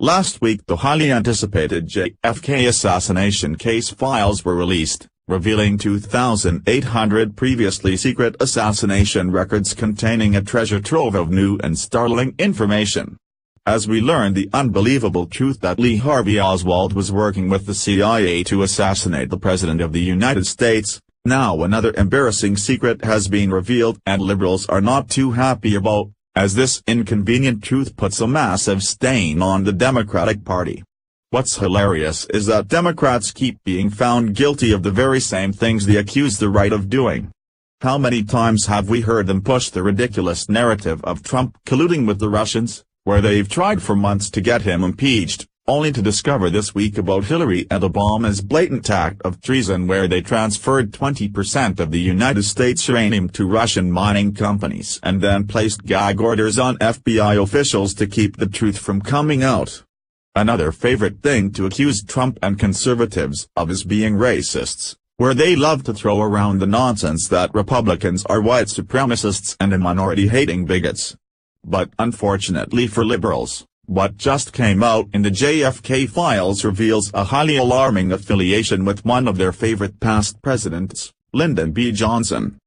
Last week the highly anticipated JFK assassination case files were released, revealing 2,800 previously secret assassination records containing a treasure trove of new and startling information. As we learned the unbelievable truth that Lee Harvey Oswald was working with the CIA to assassinate the President of the United States, now another embarrassing secret has been revealed and liberals are not too happy about, as this inconvenient truth puts a massive stain on the Democratic Party. What's hilarious is that Democrats keep being found guilty of the very same things they accuse the right of doing. How many times have we heard them push the ridiculous narrative of Trump colluding with the Russians, where they've tried for months to get him impeached, only to discover this week about Hillary and Obama's blatant act of treason where they transferred 20% of the United States uranium to Russian mining companies and then placed gag orders on FBI officials to keep the truth from coming out. Another favorite thing to accuse Trump and conservatives of is being racists, where they love to throw around the nonsense that Republicans are white supremacists and minority-hating bigots. But unfortunately for liberals, what just came out in the JFK files reveals a highly alarming affiliation with one of their favorite past presidents, Lyndon B. Johnson.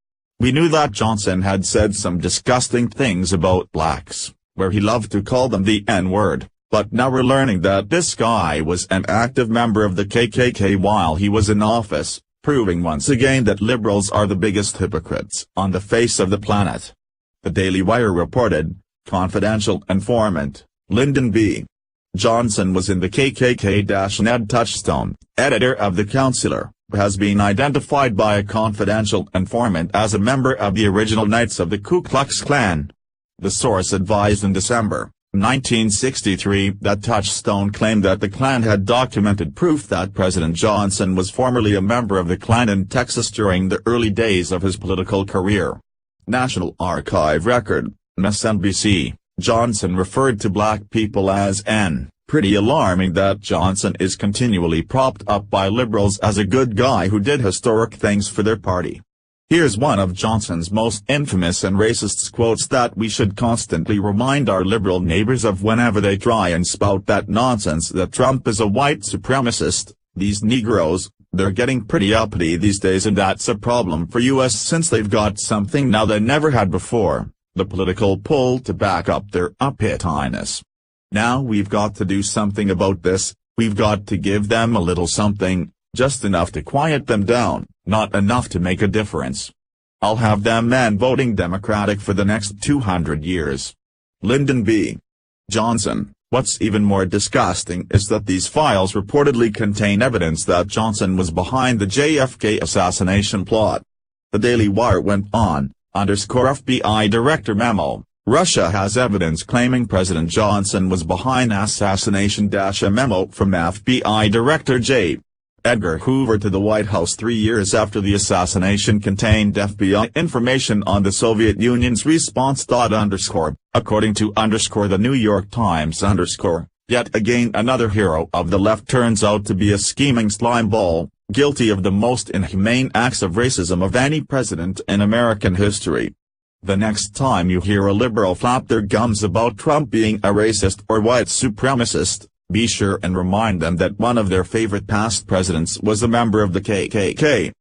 We knew that Johnson had said some disgusting things about blacks, where he loved to call them the N-word, but now we're learning that this guy was an active member of the KKK while he was in office, proving once again that liberals are the biggest hypocrites on the face of the planet. The Daily Wire reported, confidential informant, Lyndon B. Johnson was in the KKK-Ned Touchstone, editor of The Counselor, has been identified by a confidential informant as a member of the original Knights of the Ku Klux Klan. The source advised in December 1963 that Touchstone claimed that the Klan had documented proof that President Johnson was formerly a member of the Klan in Texas during the early days of his political career. National Archive record, MSNBC, Johnson referred to black people as N. Pretty alarming that Johnson is continually propped up by liberals as a good guy who did historic things for their party. Here's one of Johnson's most infamous and racist quotes that we should constantly remind our liberal neighbors of whenever they try and spout that nonsense that Trump is a white supremacist. These Negroes, they're getting pretty uppity these days, and that's a problem for us since they've got something now they never had before, the political pull to back up their uppityness. Now we've got to do something about this. We've got to give them a little something, just enough to quiet them down, not enough to make a difference. I'll have them men voting Democratic for the next 200 years. Lyndon B. Johnson. What's even more disgusting is that these files reportedly contain evidence that Johnson was behind the JFK assassination plot. The Daily Wire went on, _FBI Director memo, Russia has evidence claiming President Johnson was behind assassination. A memo from FBI Director J. Edgar Hoover to the White House 3 years after the assassination contained FBI information on the Soviet Union's response. According to the New York Times yet again another hero of the left turns out to be a scheming slimeball, guilty of the most inhumane acts of racism of any president in American history. The next time you hear a liberal flap their gums about Trump being a racist or white supremacist, be sure and remind them that one of their favorite past presidents was a member of the KKK.